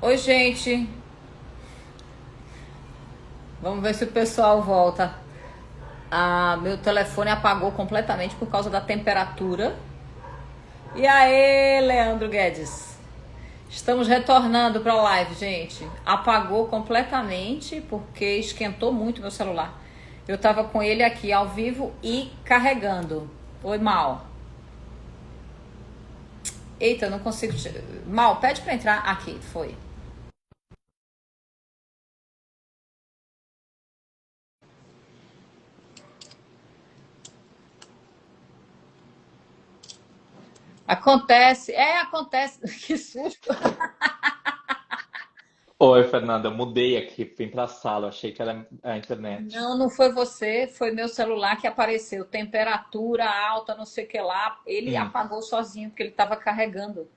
Oi, gente. Vamos ver se o pessoal volta. Meu telefone apagou completamente por causa da temperatura. E aí, Leandro Guedes? Estamos retornando para a live, gente. Apagou completamente porque esquentou muito meu celular. Eu tava com ele aqui ao vivo e carregando. Oi, Mal. Eita, eu não consigo. Mal, pede para entrar. Aqui, foi. Acontece. Acontece. Que susto. Oi, Fernanda, eu mudei aqui, vim para a sala, achei que era a internet. Não, não foi você, foi meu celular que apareceu. Temperatura alta, não sei o que lá. Ele Hum, apagou sozinho porque ele estava carregando.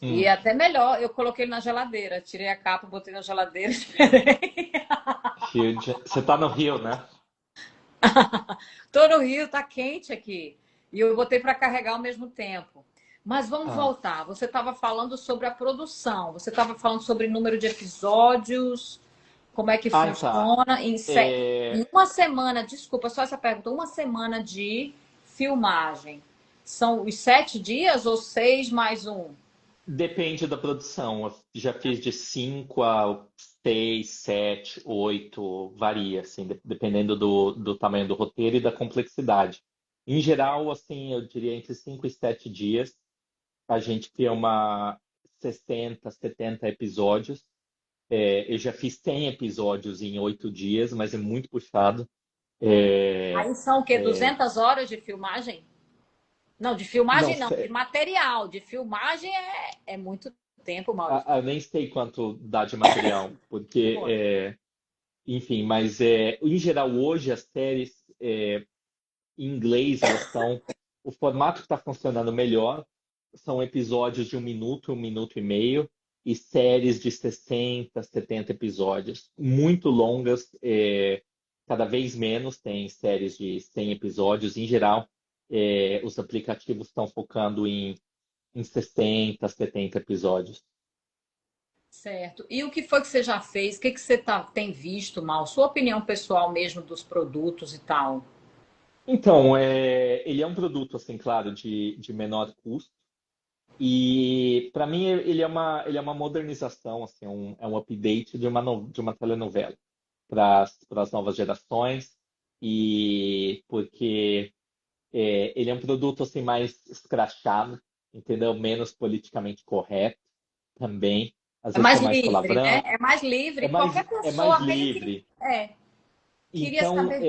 E é hum. até melhor, eu coloquei ele na geladeira. Tirei a capa, botei na geladeira e esperei. Você tá no Rio, né? Tô no Rio, tá quente aqui. E eu botei para carregar ao mesmo tempo. Mas vamos Ah, voltar. Você estava falando sobre a produção. Você estava falando sobre número de episódios, como é que tá. funciona. Em É, uma semana, desculpa, só essa pergunta. Uma semana de filmagem. São os 7 dias ou 6 mais um? depende da produção. Eu já fiz de 5 a 6, 7, 8, varia, assim, dependendo do tamanho do roteiro e da complexidade. Em geral, assim, eu diria entre 5 e 7 dias. A gente filma 60, 70 episódios. Eu já fiz 100 episódios em 8 dias, mas é muito puxado. É, Aí são o quê? 200 horas de filmagem? Não, de não filmagem não, de sei, material. De filmagem é muito tempo, Maurício. eu nem sei quanto dá de material, porque, Pô, enfim, mas em geral hoje as séries em inglês elas estão, o formato que está funcionando melhor são episódios de um minuto e meio, e séries de 60, 70 episódios, muito longas, cada vez menos tem séries de 100 episódios. Em geral, os aplicativos estão focando em 60, 70 episódios. certo. E o que foi que você já fez? O que que você tem visto, Mal? Sua opinião pessoal mesmo dos produtos e tal. Então, ele é um produto, assim, claro, de menor custo. E para mim ele é uma modernização, assim, é um update de uma telenovela para as novas gerações. E porque ele é um produto assim mais escrachado, entendeu? Menos politicamente correto também. Às É vezes mais com mais livre, né? palavrão. É mais É livre. Qualquer mais, é mais pessoa meio que livre. queria Então, saber.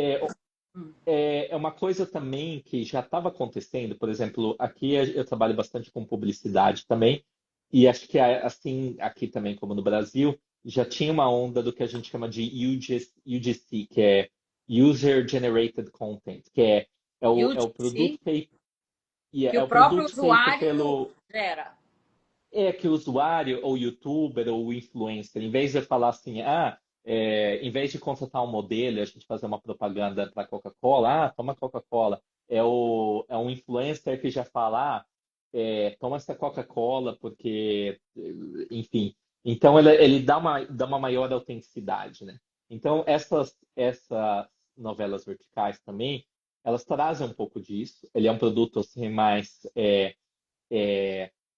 é uma coisa também que já estava acontecendo. Por exemplo, aqui eu trabalho bastante com publicidade também, e acho que assim, aqui também como no Brasil, já tinha uma onda do que a gente chama de UGC, que é User Generated Content, que é o produto UGC, feito, que é o o próprio produto feito usuário pelo gera. que o usuário, ou youtuber, ou influencer, em vez de falar assim, em vez de contratar um modelo e a gente fazer uma propaganda para Coca-Cola, toma Coca-Cola. É um influencer que já fala, toma essa Coca-Cola, porque, enfim. Então, ele dá uma maior autenticidade, né? Então, essas novelas verticais também, elas trazem um pouco disso. Ele é um produto, assim, mais é,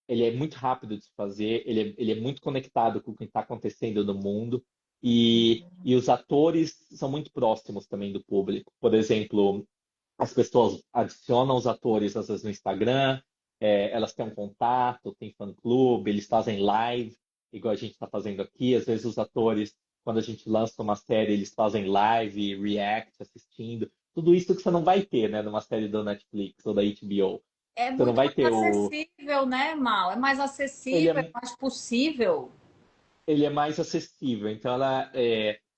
ele é muito rápido de se fazer, ele é muito conectado com o que está acontecendo no mundo, e os atores são muito próximos também do público. Por exemplo, as pessoas adicionam os atores às vezes no Instagram, elas têm um contato, tem fã-clube, eles fazem live, igual a gente está fazendo aqui. Às vezes os atores, quando a gente lança uma série, eles fazem live, react, assistindo. Tudo isso que você não vai ter, né, numa série da Netflix ou da HBO. É Você não muito vai mais ter o. acessível, né, Mal? É mais Ele acessível, é é, mais possível. ele é mais acessível. Então,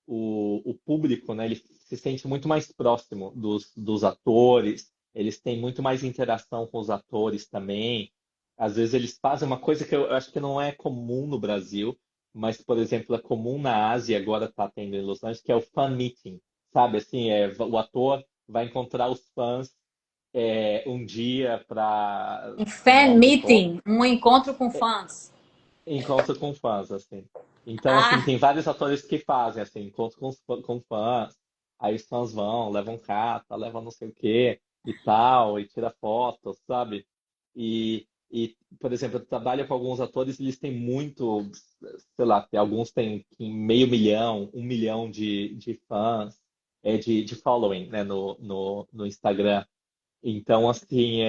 o público, né, ele se sente muito mais próximo dos atores. Eles têm muito mais interação com os atores também. Às vezes eles fazem uma coisa que eu acho que não é comum no Brasil, mas, por exemplo, é comum na Ásia, agora está tendo em Los Angeles, que é o fan meeting, sabe? Assim, o ator vai encontrar os fãs um dia para Um tomar fan um pipoca. meeting, um encontro com fãs. encontro com fãs, assim. Então, assim, Ah, tem vários atores que fazem, assim, encontro com fãs, aí os fãs vão, levam carta, levam não sei o quê e tal, e tira fotos, sabe? Por exemplo, eu trabalho com alguns atores, eles têm muito, sei lá, alguns têm meio milhão, 1 milhão de fãs, de following, né, no Instagram. Então, assim,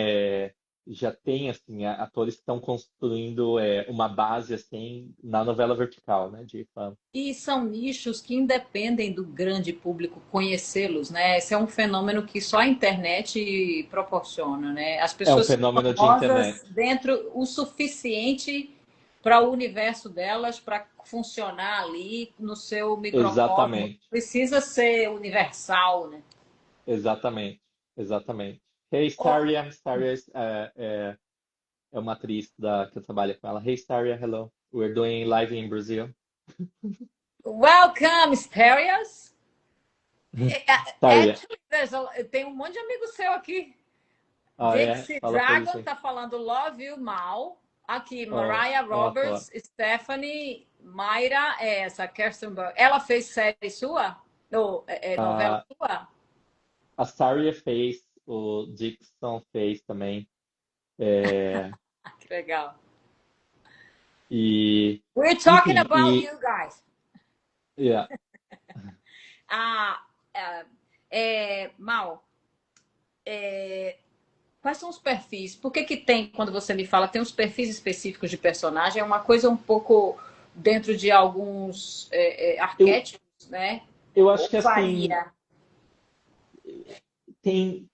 já tem assim, atores que estão construindo uma base assim na novela vertical, né, de fã. e são nichos que independem do grande público conhecê-los, né? Esse é um fenômeno que só a internet proporciona, né? As É um pessoas são fenômeno de famosas internet. dentro o suficiente para o universo delas, para funcionar ali no seu microcosmo. Exatamente, Precisa ser universal, né? exatamente, exatamente. Hey, Oh, Staria, Staria é uma atriz que eu trabalho com ela. Hey, Staria, hello. We're doing live in Brazil. welcome, Sterias. Staria. Actually, tem um monte de amigo seu aqui. Ah, é? Dixie Fala pra eles Dragon aí. tá falando Love You Mal. Aqui, Oh, Mariah eu adoro. Roberts, Stephanie, Mayra, essa, Kirsten Burke. Ela fez série sua? Ou novela A, sua? a Staria fez, o Dixon fez também. É, Ah, que legal. e, We're talking enfim, about you guys. yeah. Ah, Mal, quais são os perfis? Por que que tem, quando você me fala, tem uns perfis específicos de personagem? É uma coisa um pouco dentro de alguns Eu, arquétipos, né? eu acho Ou que assim, varia? tem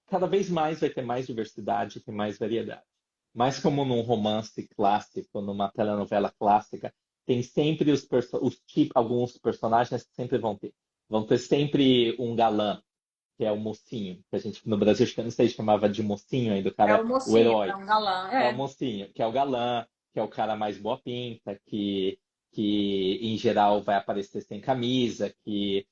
cada vez mais vai ter mais diversidade, tem mais variedade. Mas como num romance clássico, numa telenovela clássica, tem sempre alguns personagens que sempre vão ter. Vão ter sempre um galã, que é o mocinho, que a gente no Brasil, acho que eu não sei, chamava de mocinho ainda, o É cara, o o mocinho, é herói. um galã. É o É. mocinho, que é o galã, que é o cara mais boa pinta, que em geral vai aparecer sem camisa, que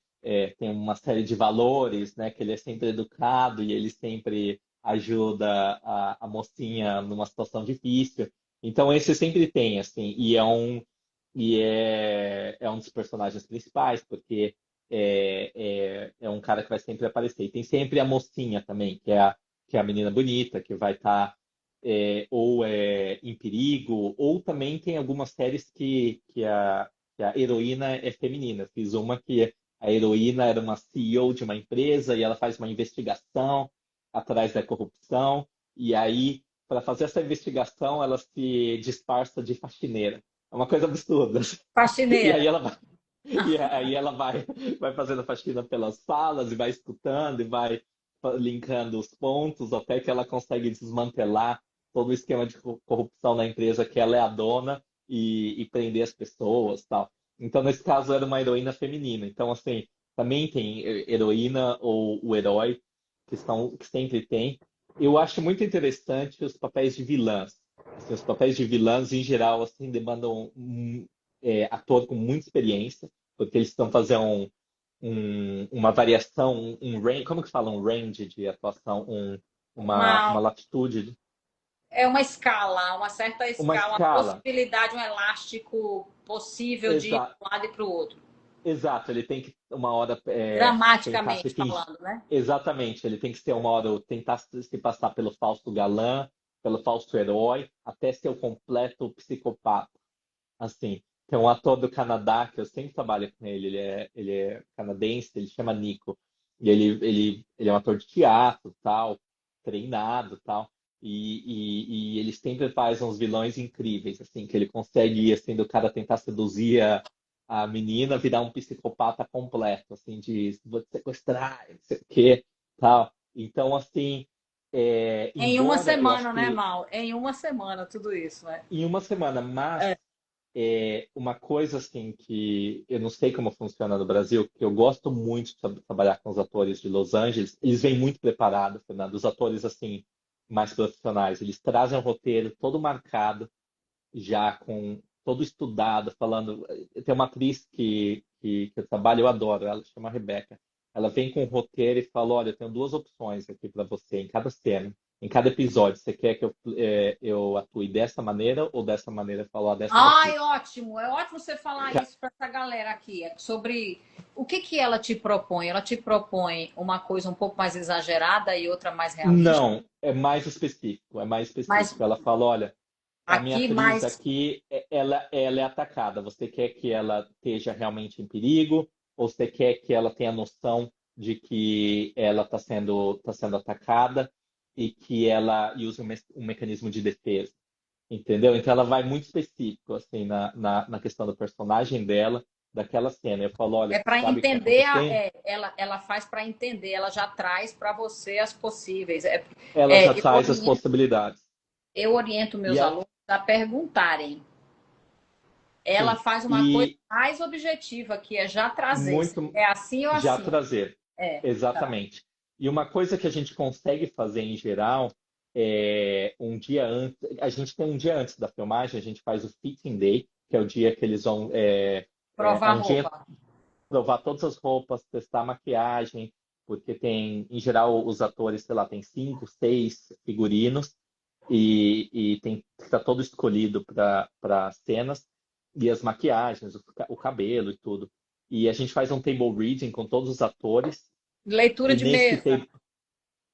tem uma série de valores, né? Que ele é sempre educado e ele sempre ajuda a mocinha numa situação difícil. Então esse sempre tem, assim, é um dos personagens principais, porque é um cara que vai sempre aparecer. E tem sempre a mocinha também, que é a menina bonita, que vai estar ou em perigo, ou também tem algumas séries que a heroína é feminina. Fiz uma que a heroína era uma CEO de uma empresa e ela faz uma investigação atrás da corrupção, e aí, para fazer essa investigação, ela se disfarça de faxineira. É uma coisa absurda. E Faxineira. aí ela vai, vai fazendo faxina pelas salas e vai escutando e vai linkando os pontos até que ela consegue desmantelar todo o esquema de corrupção na empresa que ela é a dona e prender as pessoas, tal. Então, nesse caso, era uma heroína feminina. Então, assim, também tem heroína ou o herói que sempre tem. Eu acho muito interessante os papéis de vilãs. Assim, os papéis de vilãs, em geral, assim, demandam ator com muita experiência, porque eles estão fazendo uma variação, range, como que fala um range de atuação, uma Uma, latitude, é uma escala, uma certa uma escala, uma escala. possibilidade, um elástico possível de ir Exa para um lado e para o outro. exato, ele tem que uma hora tentar se Dramaticamente fingir. falando, né? Exatamente, ele tem que ser uma hora tentar se passar pelo falso galã, pelo falso herói, até ser o completo psicopata. Assim, tem um ator do Canadá que eu sempre trabalho com ele, ele é canadense, ele chama Nico. E ele é um ator de teatro, tal, treinado, tal. E ele sempre faz uns vilões incríveis, assim, que ele consegue, assim, do cara tentar seduzir a menina, virar um psicopata completo, assim, de vou te sequestrar, não sei o quê, tal. Então, assim, Em uma embora eu acho semana, né, que Mal? Em uma semana, tudo isso, né? em uma semana, mas É. uma coisa assim que eu não sei como funciona no Brasil, que eu gosto muito de trabalhar com os atores de Los Angeles, eles vêm muito preparados, Fernando, os atores assim mais profissionais, eles trazem um roteiro todo marcado, já com todo estudado, falando. Tem uma atriz que eu trabalho, eu adoro, ela chama Rebecca. Ela vem com um roteiro e fala: olha, eu tenho duas opções aqui para você em cada cena. em cada episódio, você quer que eu atue dessa maneira ou dessa maneira, falar dessa daqui? Ai, ótimo. É ótimo você falar isso para essa galera aqui. É sobre o que que ela te propõe. Ela te propõe uma coisa um pouco mais exagerada e outra mais realista. Não, é mais específico, é mais Mas específico. Ela fala, olha, a minha aqui atriz mais aqui, ela é atacada. Você quer que ela esteja realmente em perigo ou você quer que ela tenha noção de que ela está sendo atacada e que ela use um mecanismo de defesa? Entendeu? Então ela vai muito específico assim na questão do personagem dela, daquela cena. Eu falo, olha, é você para sabe o que está entender, acontecendo? ela faz para entender, ela já traz para você as possíveis. Ela já traz as possibilidades. Eu oriento E meus é, alunos a perguntarem. Ela sim, faz uma coisa e mais objetiva, que é já trazer. muito É assim ou já assim? trazer. É, tá. Exatamente. E uma coisa que a gente consegue fazer em geral é um dia antes. A gente tem um dia antes da filmagem, a gente faz o fitting day, que é o dia que eles vão. É Provar um dia roupa. provar todas as roupas, testar a maquiagem, porque tem, em geral, os atores, sei lá, tem 5, 6 figurinos e tem que estar todo escolhido para cenas e as maquiagens, o cabelo e tudo. E a gente faz um table reading com todos os atores Leitura e de nesse mesa. table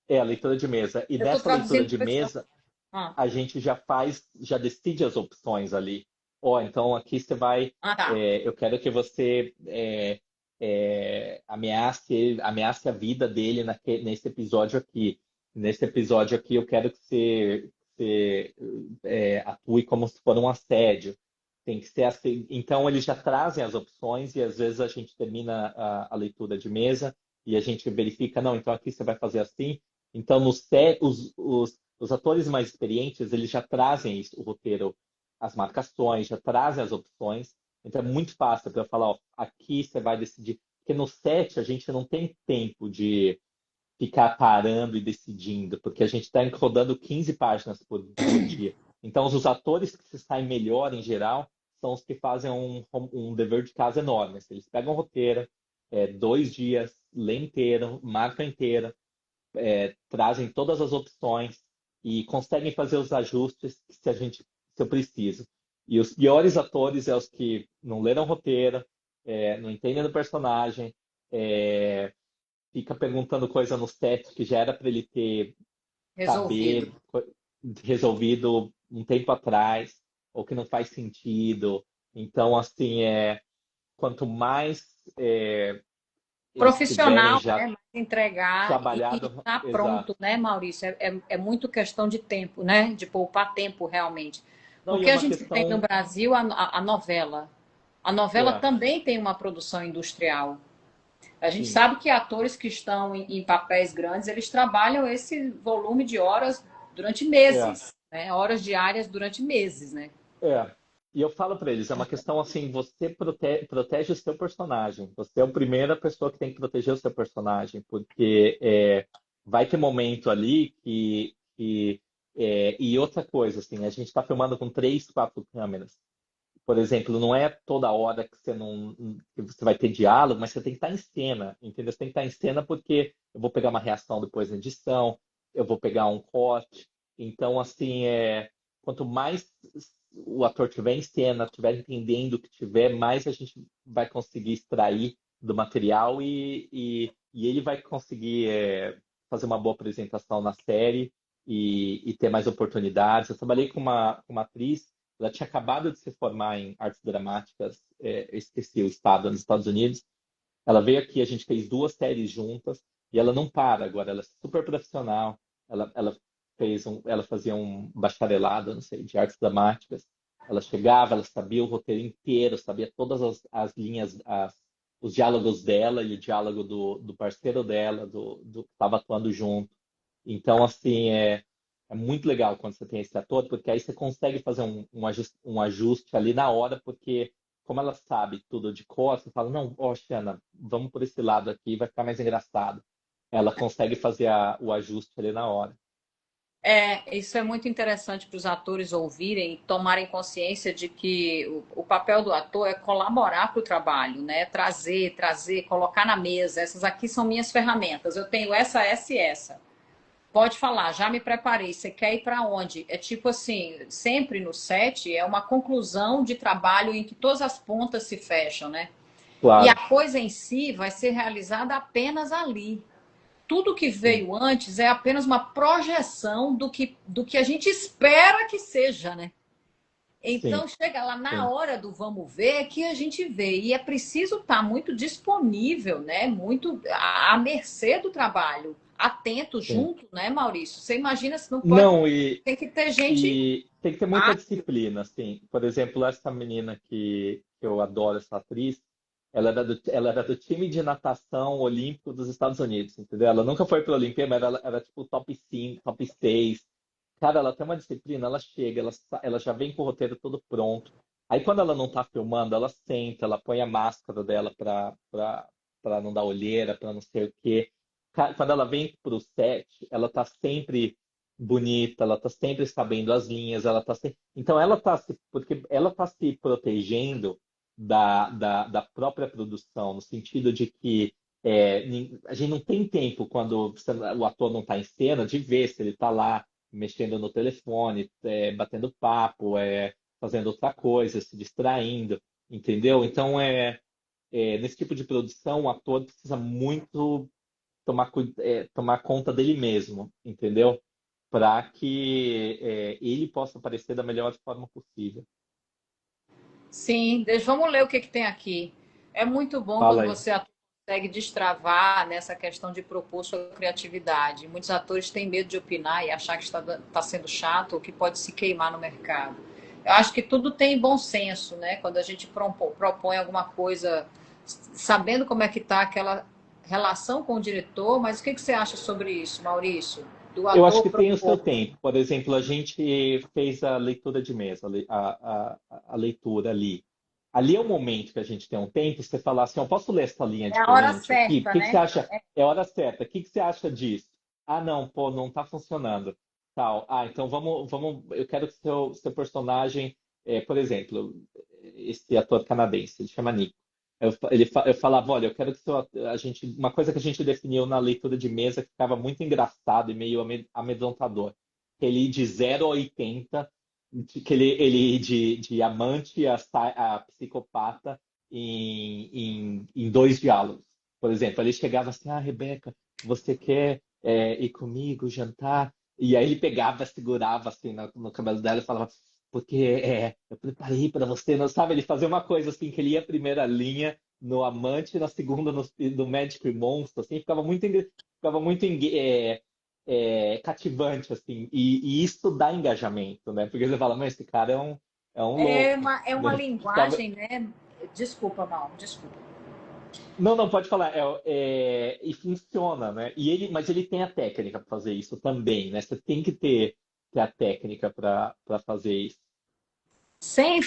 é a leitura de mesa. E Eu estou nessa leitura traduzindo de para pessoa. mesa Ah, a gente já decide as opções ali. Ó, então aqui você vai, tá. eu quero que você ameace a vida dele nesse episódio aqui. Nesse episódio aqui eu quero que você atue como se for um assédio. Tem que ser assim. Então eles já trazem as opções e às vezes a gente termina a leitura de mesa e a gente verifica, não, então aqui você vai fazer assim. Então no set, os atores mais experientes, eles já trazem isso, o roteiro, as marcações, já trazem as opções. Então é muito fácil para eu falar, ó, aqui você vai decidir. Porque no set a gente não tem tempo de ficar parando e decidindo, porque a gente está rodando 15 páginas por dia. Então os atores que se saem melhor em geral são os que fazem um dever de casa enorme. Assim, eles pegam o roteiro, 2 dias, lê inteiro, marca inteira, trazem todas as opções e conseguem fazer os ajustes se eu preciso. E os piores atores é os que não leram roteiro, não entendem do personagem, é, fica perguntando coisa no set que já era para ele ter Resolvido. saber resolvido um tempo atrás ou que não faz sentido. Então, assim, quanto mais eles tiverem Profissional, já né? Mais entregar e trabalhado, tá exato. pronto, né, Maurício? É muito questão de tempo, né? De poupar tempo realmente. Não, e é Porque a uma gente tem no questão. Brasil a novela. A novela É, também tem uma produção industrial. A gente sim. sabe que atores que estão em papéis grandes, eles trabalham esse volume de horas durante É, meses, né? Horas diárias durante meses, né? é. E eu falo para eles, é uma questão assim, você protege o seu personagem. Você é a primeira pessoa que tem que proteger o seu personagem, porque vai ter momento ali e outra coisa, assim, a gente está filmando com 3, 4 câmeras. Por exemplo, não é toda hora que você não que você vai ter diálogo, mas você tem que estar em cena, entendeu? Você tem que estar em cena porque eu vou pegar uma reação depois na edição, eu vou pegar um corte. Então, assim, quanto mais o ator tiver em cena, tiver entendendo o que tiver, mais a gente vai conseguir extrair do material e ele vai conseguir fazer uma boa apresentação na série e ter mais oportunidades. Eu trabalhei com uma atriz. Ela tinha acabado de se formar em artes dramáticas, eu esqueci o estado, nos Estados Unidos. Ela veio aqui, a gente fez 2 séries juntas e ela não para agora, ela é super profissional. Ela fazia um bacharelado, não sei, de artes dramáticas. Ela chegava, ela sabia o roteiro inteiro, sabia todas as linhas, os diálogos dela e o diálogo do parceiro dela, do que estava atuando junto. Então, assim, é muito legal quando você tem esse ator, porque aí você consegue fazer um ajuste ali na hora, porque como ela sabe tudo de cor, você fala, não, ó, Xana, vamos por esse lado aqui, vai ficar mais engraçado. Ela consegue fazer o ajuste ali na hora. Isso é muito interessante para os atores ouvirem e tomarem consciência de que o papel do ator é colaborar para o trabalho, né? Trazer, colocar na mesa. Essas aqui são minhas ferramentas. Eu tenho essa e essa. Pode falar, já me preparei. Você quer ir para onde? É tipo assim, sempre no set é uma conclusão de trabalho em que todas as pontas se fecham, né? E a Claro, coisa em si vai ser realizada apenas ali. Tudo que sim, veio antes é apenas uma projeção do que a gente espera que seja, né? Então, sim, chega lá na sim, hora do vamos ver que a gente vê. E é preciso estar muito disponível, né? Muito à mercê do trabalho. Atento sim. junto, né, Maurício? Você imagina se não pode. Não, Tem que ter gente. e tem que ter muita Ah, disciplina, assim. Por exemplo, essa menina que eu adoro, essa atriz, ela era do time de natação olímpico dos Estados Unidos, entendeu? Ela nunca foi para a Olimpíada, mas ela era tipo top 5, top 6. Cara, ela tem uma disciplina, ela chega, ela já vem com o roteiro todo pronto. Aí quando ela não tá filmando, ela senta, ela põe a máscara dela pra não dar olheira, pra não sei o quê. Quando ela vem pro set, ela tá sempre bonita, ela tá sempre sabendo as linhas, ela tá sempre... Então ela tá se... porque ela tá se protegendo da própria produção, no sentido de que a gente não tem tempo quando o ator não está em cena de ver se ele está lá mexendo no telefone, batendo papo, fazendo outra coisa, se distraindo, entendeu? Então, nesse tipo de produção, o ator precisa muito tomar conta dele mesmo, entendeu? Para que ele possa aparecer da melhor forma possível. sim, vamos ler o que tem aqui. É muito bom Fala quando aí. você consegue destravar nessa questão de propor sua criatividade. Muitos atores têm medo de opinar e achar que está sendo chato ou que pode se queimar no mercado. Eu acho que tudo tem bom senso, né? Quando a gente propõe alguma coisa, sabendo como é que está aquela relação com o diretor, mas o que você acha sobre isso, Maurício? Do Eu acho ator que tem o seu propor. tempo. Por exemplo, a gente fez a leitura de mesa, a leitura ali. Ali é o momento que a gente tem um tempo, você falar assim, eu posso ler essa linha É a hora diferente aqui? O certa, que que você né? acha? É a hora certa. O que que você acha disso? Ah, não, pô, não está funcionando. Tal. Ah, então vamos. Eu quero que seu personagem, por exemplo, esse ator canadense, ele chama Nick. Eu falava, olha, eu quero que a gente, uma coisa que a gente definiu na leitura de mesa que ficava muito engraçado e meio amedrontador, que ele de 0 a 80, que ele de amante a psicopata em dois diálogos. Por exemplo, ele chegava assim, ah, Rebeca, você quer ir comigo jantar? E aí ele pegava, segurava assim no cabelo dela e falava, porque eu preparei para você, não sabe? Ele fazia uma coisa assim, que ele ia a primeira linha no Amante, na segunda no Médico e Monstro, assim, ficava muito cativante, assim, e isso dá engajamento, né? Porque você fala, mas esse cara é um louco, É uma né? Ficava... linguagem, né? Desculpa, Mal, desculpa. Não, não, pode falar, e funciona, né? Mas ele tem a técnica para fazer isso também, né? Você tem que ter a técnica para fazer isso.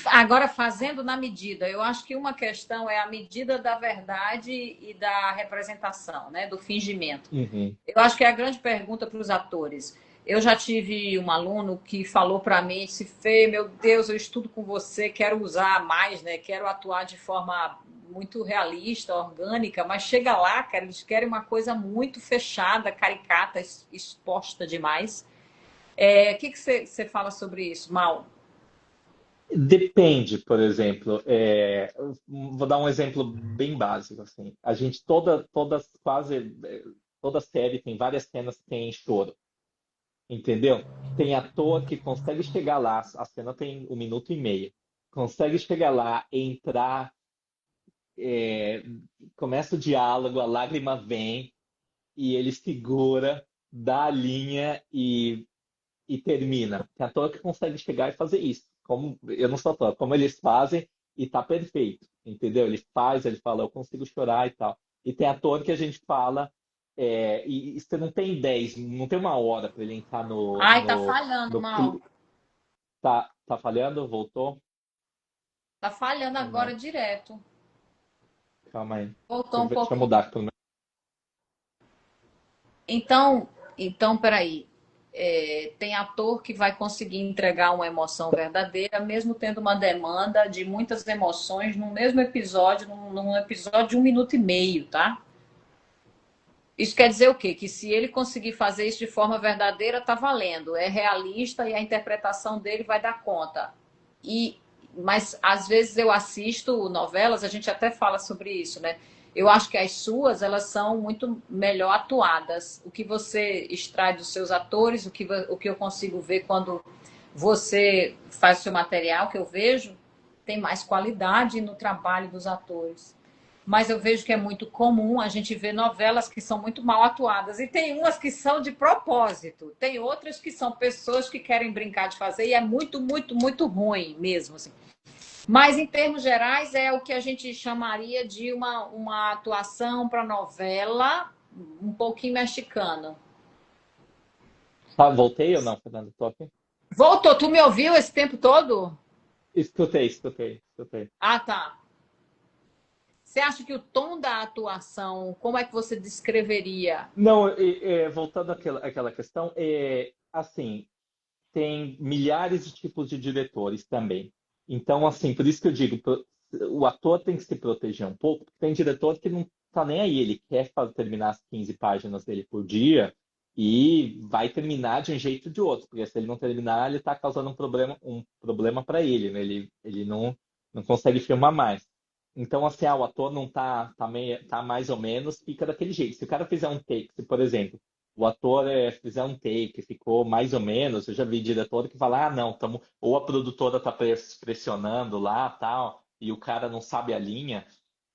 Agora fazendo na medida, eu acho que uma questão é a medida da verdade e da representação, né? Do fingimento. Uhum. Eu acho que é a grande pergunta para os atores. Eu já tive um aluno que falou para mim, se Fê, meu Deus, eu estudo com você, quero usar mais, né? Quero atuar de forma muito realista, orgânica, mas chega lá, cara, eles querem uma coisa muito fechada, caricata, exposta demais. O que você fala sobre isso, Mal? Depende, por exemplo, vou dar um exemplo bem básico, assim. A gente toda série tem várias cenas que tem choro, entendeu? Tem ator que consegue chegar lá, a cena tem 1 minuto e meio, consegue chegar lá, entrar, é, começa o diálogo, a lágrima vem e ele segura, dá a linha e termina. Tem ator que consegue chegar e fazer isso. Como eu não sou ator, como eles fazem e tá perfeito, entendeu? Ele faz, ele fala, eu consigo chorar e tal. E tem ator que a gente fala, e você não tem 10, não tem 1 hora para ele entrar no, Ai, tá no, falhando, no Mal. cli- tá falhando? Voltou? Tá falhando Ou agora não? direto. Calma aí. Voltou um Deixa eu pouquinho. mudar. Pelo menos. Então, peraí. Tem ator que vai conseguir entregar uma emoção verdadeira, mesmo tendo uma demanda de muitas emoções no mesmo episódio, num episódio de 1 minuto e meio, tá? Isso quer dizer o quê? Que se ele conseguir fazer isso de forma verdadeira, tá valendo. É realista e a interpretação dele vai dar conta. E, mas às vezes eu assisto novelas, a gente até fala sobre isso, né? Eu acho que as suas, elas são muito melhor atuadas. O que você extrai dos seus atores, o que eu consigo ver quando você faz o seu material, que eu vejo, tem mais qualidade no trabalho dos atores. Mas eu vejo que é muito comum a gente ver novelas que são muito mal atuadas. E tem umas que são de propósito, tem outras que são pessoas que querem brincar de fazer e é muito, muito, muito ruim mesmo. Assim. Mas, em termos gerais, é o que a gente chamaria de uma atuação para novela um pouquinho mexicano. Tá, voltei ou não, Fernando? Tô aqui? Voltou, tu me ouviu esse tempo todo? Escutei. Ah, tá. Você acha que o tom da atuação, como é que você descreveria? Não, voltando àquela questão, assim, tem milhares de tipos de diretores também. Então, assim, por isso que eu digo, o ator tem que se proteger um pouco, porque tem diretor que não tá nem aí, ele quer terminar as 15 páginas dele por dia e vai terminar de um jeito ou de outro, porque se ele não terminar, ele está causando um problema para ele, né? Ele não consegue filmar mais. Então, assim, o ator não tá mais ou menos, fica daquele jeito. Se o cara fizer um take, se, por exemplo, o ator fizer um take, ficou mais ou menos. Eu já vi diretor que fala, não, ou a produtora tá pressionando lá, tal, e o cara não sabe a linha.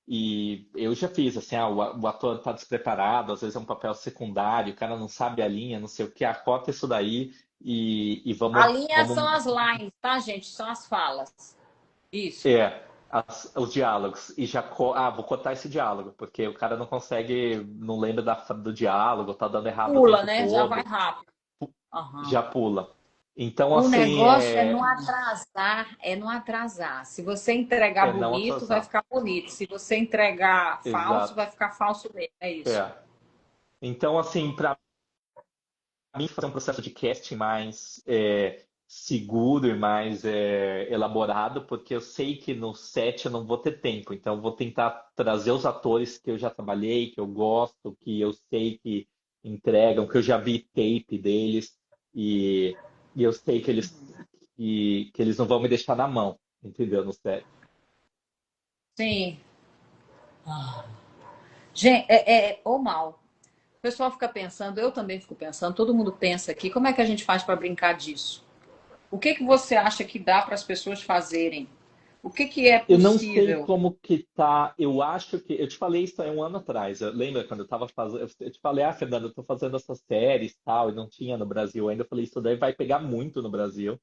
E eu já fiz, assim, o ator tá despreparado, às vezes é um papel secundário, o cara não sabe a linha, não sei o que, corta isso daí e A vamos, linha são vamos as lines, tá, gente? São as falas. Isso. os diálogos. E vou cortar esse diálogo, porque o cara não consegue, não lembra do diálogo, tá dando errado o Pula, tempo né? Já vai todo, rápido. Aham. já pula. Então, O assim, negócio é não atrasar, é não atrasar. Se você entregar é não bonito, vai atrasar. ficar bonito. Se você entregar falso, Exato. vai ficar falso mesmo. É isso. É. Então, assim, para mim, fazer um processo de casting mais seguro e mais elaborado, porque eu sei que no set eu não vou ter tempo. Então, eu vou tentar trazer os atores que eu já trabalhei, que eu gosto, que eu sei que entregam, que eu já vi tape deles, e, e eu sei que eles não vão me deixar na mão, entendeu? No set. Sim. Gente, ou mal. O pessoal fica pensando, eu também fico pensando, todo mundo pensa aqui, como é que a gente faz para brincar disso? O que que você acha que dá para as pessoas fazerem? O que que é Eu não sei possível? como que tá. Eu acho que. Eu te falei isso há um ano atrás. Lembra quando eu tava fazendo. Eu te falei, Fernanda, eu tô fazendo essas séries e tal, e não tinha no Brasil ainda. Eu falei, isso daí vai pegar muito no Brasil.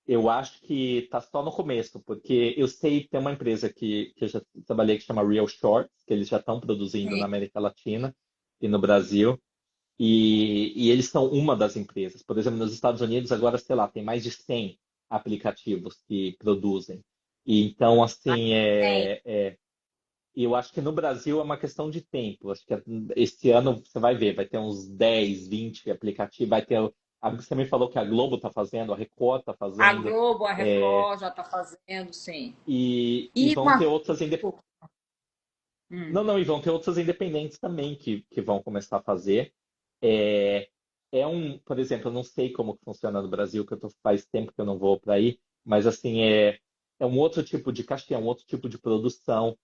Eu acho que tá só no começo, porque eu sei que tem uma empresa que eu já trabalhei que chama Real Shorts, que eles já estão produzindo na Sim. América Latina e no Brasil. E eles são uma das empresas. Por exemplo, nos Estados Unidos, agora, sei lá, tem mais de 100 aplicativos que produzem. E então, assim, Tem. eu acho que no Brasil é uma questão de tempo. Acho que esse ano você vai ver, vai ter uns 10, 20 aplicativos. Vai ter. Você me falou que a Globo está fazendo, a Record está A fazendo, Globo, a Record já está fazendo, sim. e E vão ter uma. outras Hum. Não, não, e vão ter outras independentes também que vão começar a fazer. É, por exemplo, eu não sei como que funciona no Brasil, que faz tempo que eu não vou para aí, mas assim, é um outro tipo de cachê, é um outro tipo de produção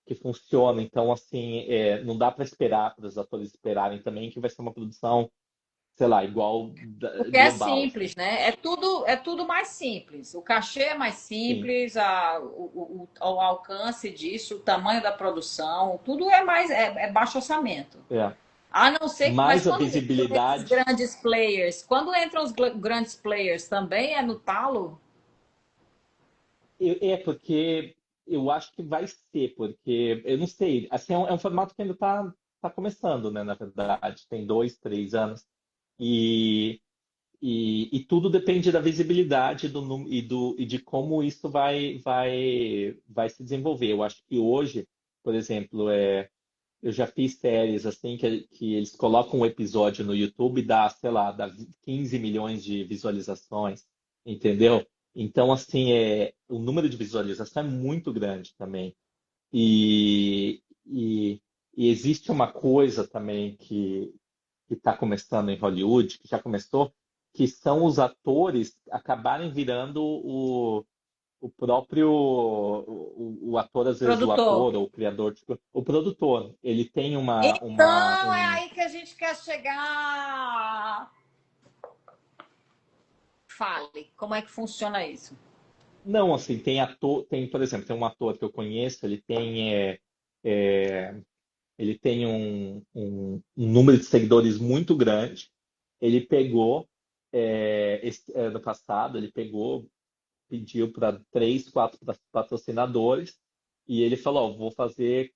que funciona. Então, assim, não dá para esperar para os atores esperarem também que vai ser uma produção, sei lá, igual Porque é global, assim. simples, né? É tudo mais simples. O cachê é mais Sim, simples, o alcance disso, o tamanho da produção, tudo é mais é baixo orçamento. é. A não ser, mas Mais a quando entram esses visibilidade. grandes players, quando entram os grandes players, também é no talo? Porque eu acho que vai ser, porque eu não sei, assim, é um formato que ainda tá começando, né, na verdade, tem 2, 3 anos, e, e tudo depende da visibilidade e de como isso vai se desenvolver. Eu acho que hoje, por exemplo, eu já fiz séries assim que eles colocam um episódio no YouTube e sei lá, dá 15 milhões de visualizações, entendeu? Então, assim, o número de visualização é muito grande também. E, e, E existe uma coisa também que está começando em Hollywood, que já começou, que são os atores acabarem virando o próprio o ator, às vezes o Produtor. ator ou o criador, tipo, o produtor. Ele tem Então, é aí que a gente quer chegar. Fale, como é que funciona isso? não, assim, tem ator, tem, por exemplo, tem um ator que eu conheço, é, ele tem um número de seguidores muito grande. Ele pegou, no passado, ele pegou, pediu para três, quatro patrocinadores e ele falou, ó, vou fazer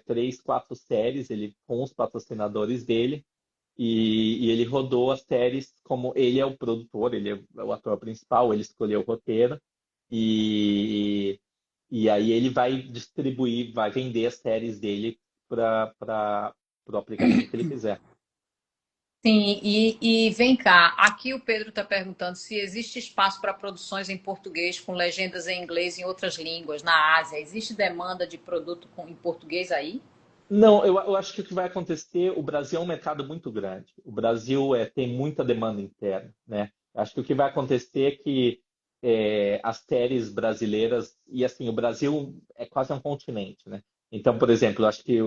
três, quatro séries ele, com os patrocinadores dele e ele rodou as séries como ele é o produtor, ele é o ator principal, ele escolheu o roteiro e, e aí ele vai distribuir, vai vender as séries dele para o aplicativo que ele quiser. Sim, e vem cá, aqui o Pedro está perguntando se existe espaço para produções em português com legendas em inglês e em outras línguas na Ásia. Existe demanda de produto em português aí? Não, eu acho que o que vai acontecer, o Brasil é um mercado muito grande. O Brasil tem muita demanda interna, né? Acho que o que vai acontecer é que as séries brasileiras, e assim, o Brasil é quase um continente, né? Então, por exemplo, eu acho que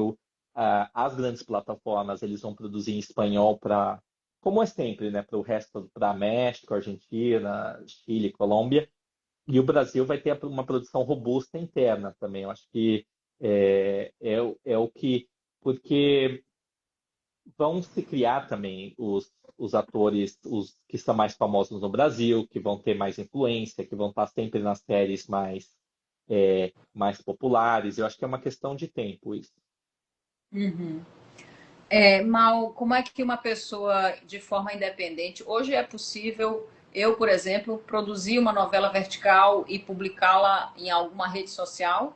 as grandes plataformas, eles vão produzir em espanhol para, como é sempre, né? Para o resto, para México, Argentina, Chile, Colômbia. E o Brasil vai ter uma produção robusta interna também. Eu acho que é o que. Porque vão se criar também os atores, os que são mais famosos no Brasil, que vão ter mais influência, que vão estar sempre nas séries mais populares. Eu acho que é uma questão de tempo isso. Uhum. Mal, como é que uma pessoa de forma independente, hoje é possível eu, por exemplo, produzir uma novela vertical e publicá-la em alguma rede social?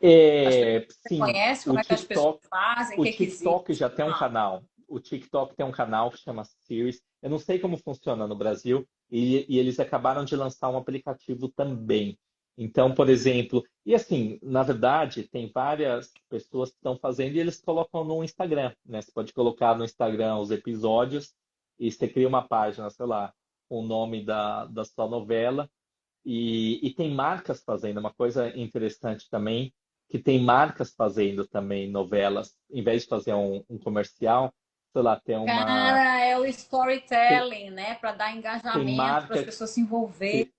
As pessoas Sim, conhecem o como é que as pessoas TikTok, fazem, o o que que TikTok existe? já tem um canal. O TikTok tem um canal que chama Series. Eu não sei como funciona no Brasil e eles acabaram de lançar um aplicativo também. Então, por exemplo, e assim, na verdade, tem várias pessoas que estão fazendo e eles colocam no Instagram, né? Você pode colocar no Instagram os episódios e você cria uma página, sei lá, com o nome da sua novela e tem marcas fazendo uma coisa interessante também, que tem marcas fazendo também novelas, em vez de fazer um comercial, sei lá, Cara, é o tem, storytelling, né? Para dar tem engajamento, para as marca pessoas se envolverem.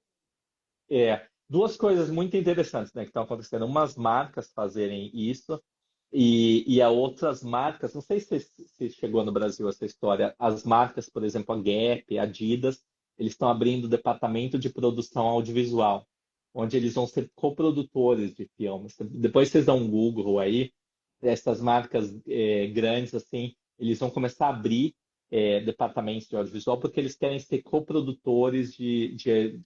que duas coisas muito interessantes, né, que estão acontecendo. Umas marcas fazerem isso e a outras marcas, não sei se chegou no Brasil essa história, as marcas, por exemplo, a Gap, a Adidas, eles estão abrindo departamento de produção audiovisual, onde eles vão ser coprodutores de filmes. Depois vocês dão um Google aí, essas marcas grandes assim, eles vão começar a abrir departamentos de audiovisual porque eles querem ser coprodutores de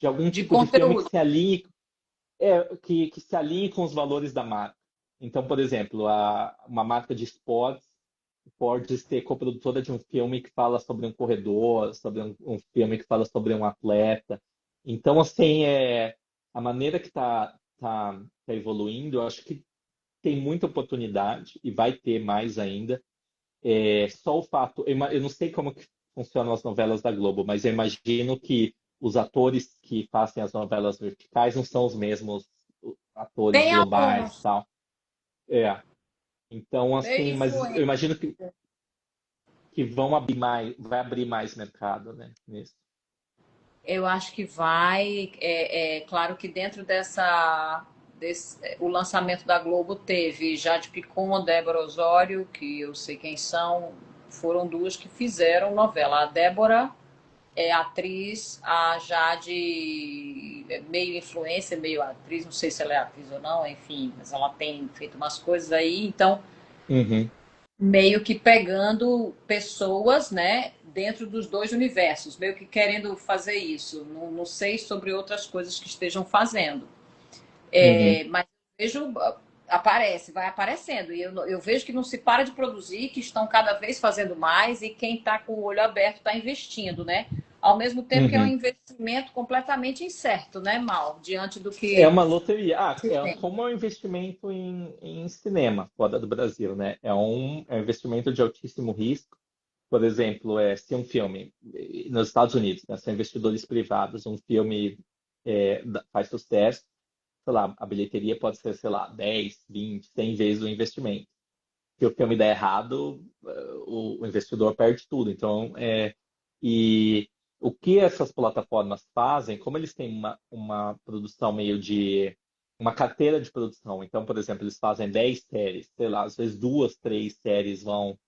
algum De tipo de filme que conteúdo. se alinhe, que se alinhe com os valores da marca. Então, por exemplo, uma marca de esportes pode ser coprodutora de um filme que fala sobre um corredor, sobre um filme que fala sobre um atleta. Então, assim, a maneira que tá evoluindo, eu acho que tem muita oportunidade e vai ter mais ainda. Só o fato, eu não sei como que funcionam as novelas da Globo, mas eu imagino que os atores que fazem as novelas verticais não são os mesmos atores Tem globais e alguns, tal. É. Então, tem assim, mas eu influência. imagino que vai abrir mais mercado, né, nisso. Eu acho que vai. Claro que dentro o lançamento da Globo teve Jade Picon, Débora Osório, que eu sei quem são, foram duas que fizeram novela. A Débora é atriz, a Jade é meio influência, meio atriz, não sei se ela é atriz ou não, enfim, mas ela tem feito umas coisas aí, então Uhum, meio que pegando pessoas, né, dentro dos dois universos, meio que querendo fazer isso. Não, não sei sobre outras coisas que estejam fazendo, uhum. mas eu vejo aparece, vai aparecendo e eu vejo que não se para de produzir, que estão cada vez fazendo mais e quem está com o olho aberto está investindo, né? ao mesmo tempo que é um Uhum. investimento completamente incerto, né, Mal? Diante do É que uma loteria. Ah, se tem. como é um investimento em cinema fora do Brasil, né? É um investimento de altíssimo risco. Por exemplo, se um filme nos Estados Unidos, né, são investidores privados, um filme faz sucesso, sei lá, a bilheteria pode ser, sei lá, 10, 20, 100 vezes o investimento. Se o filme der errado, o investidor perde tudo. Então, e o que essas plataformas fazem, como eles têm uma produção meio de uma carteira de produção. Então, por exemplo, eles fazem 10 séries, sei lá, às vezes duas, três séries vão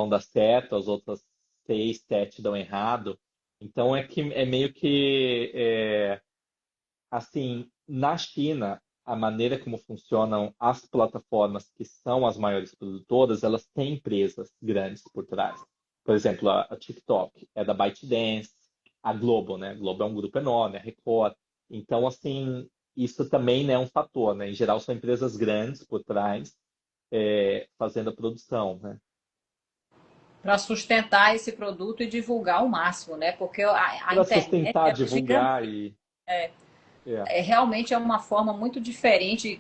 dar certo, as outras seis, sete dão errado. Então, é meio que assim, na China, a maneira como funcionam as plataformas que são as maiores produtoras, elas têm empresas grandes por trás. Por exemplo, a TikTok é da ByteDance, a Globo, né? A Globo é um grupo enorme, a Record. Então, assim, isso também, né, é um fator, né? Em geral, são empresas grandes por trás, fazendo a produção, né? Para sustentar esse produto e divulgar ao máximo, né? Porque a Para internet sustentar, ela é gigante. divulgar e... É, Realmente é uma forma muito diferente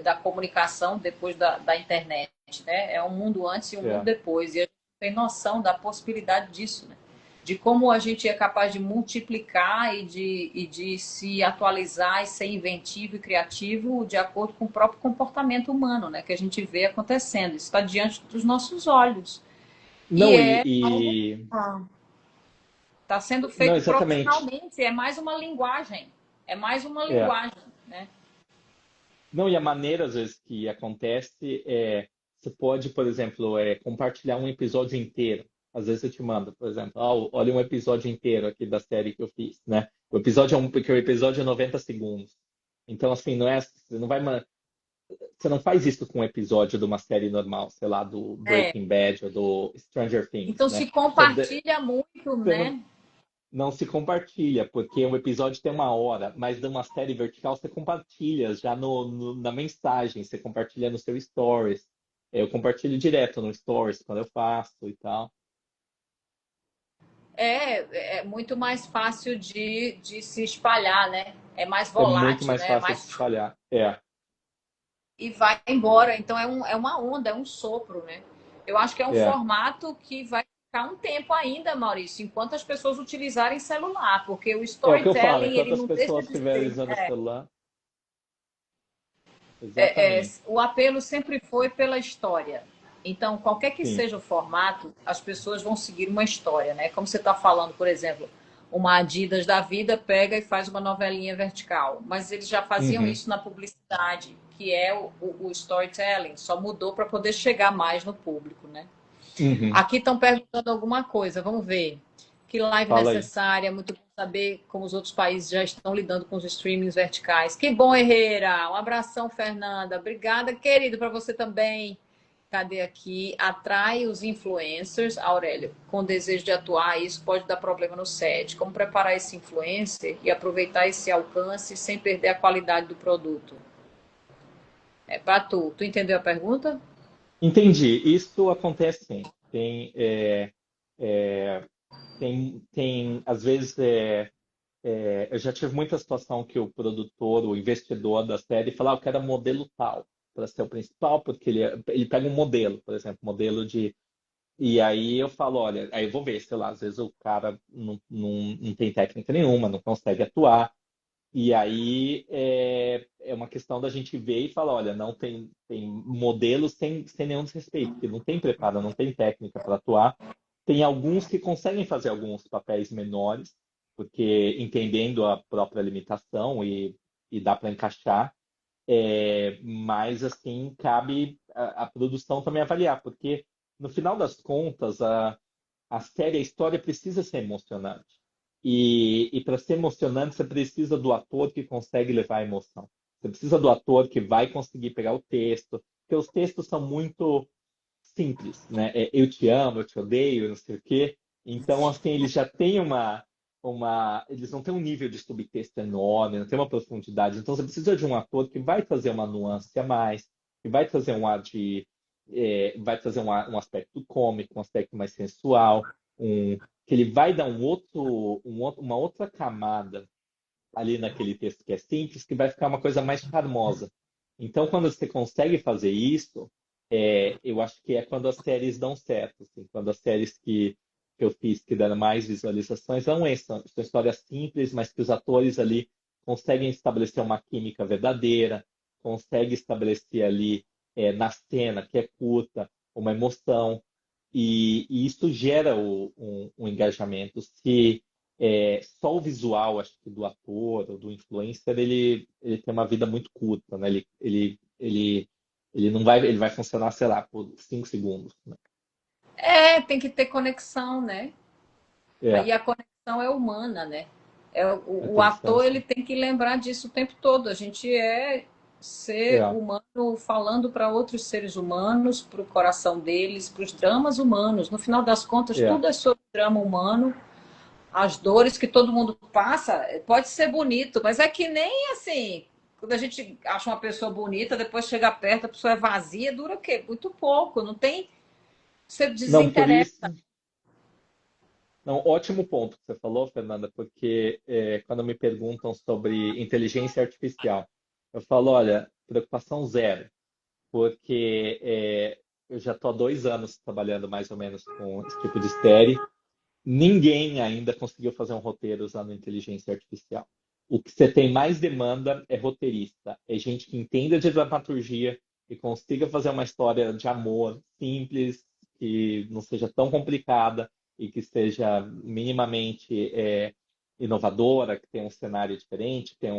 da comunicação depois da internet, né? É um mundo antes e um mundo é. depois. E a gente tem noção da possibilidade disso, né? De como a gente é capaz de multiplicar e de se atualizar e ser inventivo e criativo de acordo com o próprio comportamento humano, né? Que a gente vê acontecendo. Isso está diante dos nossos olhos. E Não, é algo está sendo não, feito exatamente. profissionalmente, é mais uma linguagem. É mais uma É. linguagem, né? Não, e a maneira, às vezes, que acontece você pode, por exemplo, compartilhar um episódio inteiro. Às vezes eu te mando, por exemplo, olha um episódio inteiro aqui da série que eu fiz, né? Porque o episódio é 90 segundos. Então, assim, você não faz isso com um episódio de uma série normal, sei lá, do É. Breaking Bad ou do Stranger Things, Então né? se compartilha muito, Você não, né? não se compartilha, porque um episódio tem uma hora, mas de uma série vertical você compartilha já na mensagem, você compartilha no seu stories. Eu compartilho direto no stories quando eu faço e tal. É muito mais fácil de se espalhar, né? É mais É muito volátil, mais né? fácil de se espalhar. E vai embora. Então é uma onda, é um sopro, né? Eu acho que é um É. formato que vai ficar um tempo ainda, Maurício, enquanto as pessoas utilizarem celular, porque o É o que eu falo, storytelling enquanto ele as não deixa pessoas de estiverem ser. usando o celular. Exatamente. O apelo sempre foi pela história. Então, qualquer que Sim. seja o formato, as pessoas vão seguir uma história, né? Como você está falando, por exemplo, uma Adidas da vida pega e faz uma novelinha vertical, mas eles já faziam Uhum. isso na publicidade, que é o storytelling, só mudou para poder chegar mais no público, né? Uhum. Aqui estão perguntando alguma coisa, vamos ver. Que live Fala aí. necessária, muito bom saber como os outros países já estão lidando com os streamings verticais. Que bom, Herrera. Um abração, Fernanda. Obrigada, querido, para você também. Cadê aqui? Atrai os influencers, Aurélio, com desejo de atuar, isso pode dar problema no set. Como preparar esse influencer e aproveitar esse alcance sem perder a qualidade do produto? É para tu. Tu entendeu a pergunta? Entendi. Isso acontece sim. Tem, às vezes, eu já tive muita situação que o produtor, o investidor da série fala, eu quero modelo tal para ser o principal, porque ele pega um modelo, por exemplo, modelo de... E aí eu falo, olha, aí eu vou ver, sei lá, às vezes o cara não tem técnica nenhuma, não consegue atuar, e aí é uma questão da gente ver e falar, olha, não tem modelos sem nenhum desrespeito, que não tem preparo, não tem técnica para atuar. Tem alguns que conseguem fazer alguns papéis menores, porque entendendo a própria limitação e dá para encaixar, mas assim cabe a produção também avaliar, porque no final das contas a série, a história precisa ser emocionante. E para ser emocionante, você precisa do ator que consegue levar a emoção. Você precisa do ator que vai conseguir pegar o texto, porque os textos são muito simples, né? Eu te amo, eu te odeio, não sei o quê. Então, assim, eles já têm eles não têm um nível de subtexto enorme, não tem uma profundidade. Então, você precisa de um ator que vai trazer uma nuance a mais, que vai trazer um ar de, vai trazer um aspecto cômico, um aspecto mais sensual. um, que ele vai dar uma outra camada ali naquele texto que é simples, que vai ficar uma coisa mais charmosa. Então, quando você consegue fazer isso, eu acho que é quando as séries dão certo. Assim, quando as séries que eu fiz que deram mais visualizações são essas, são histórias simples, mas que os atores ali conseguem estabelecer uma química verdadeira, conseguem estabelecer ali na cena, que é curta, uma emoção, e isso gera um engajamento. Se só o visual, acho que do ator ou do influencer, ele tem uma vida muito curta, né? Ele não vai, ele vai funcionar, sei lá, por 5 segundos, né? Tem que ter conexão, né? É, Aí a conexão é humana, né? a O conexão, ator ele sim. tem que lembrar disso o tempo todo. A gente é ser É, humano falando para outros seres humanos, para o coração deles, para os dramas humanos. No final das contas, é. tudo é sobre drama humano. As dores que todo mundo passa, pode ser bonito, mas é que nem assim. Quando a gente acha uma pessoa bonita, depois chega perto, a pessoa é vazia, dura o quê? Muito pouco, não tem. Você Não, por desinteressa. isso. Não, ótimo ponto que você falou, Fernanda, porque quando me perguntam sobre inteligência artificial, eu falo, olha, preocupação zero, porque eu já estou há 2 anos trabalhando mais ou menos com esse tipo de série. Ninguém ainda conseguiu fazer um roteiro usando inteligência artificial. O que você tem mais demanda é roteirista, é gente que entenda de dramaturgia e consiga fazer uma história de amor simples, que não seja tão complicada e que seja minimamente inovadora, que tenha um cenário diferente, que tenha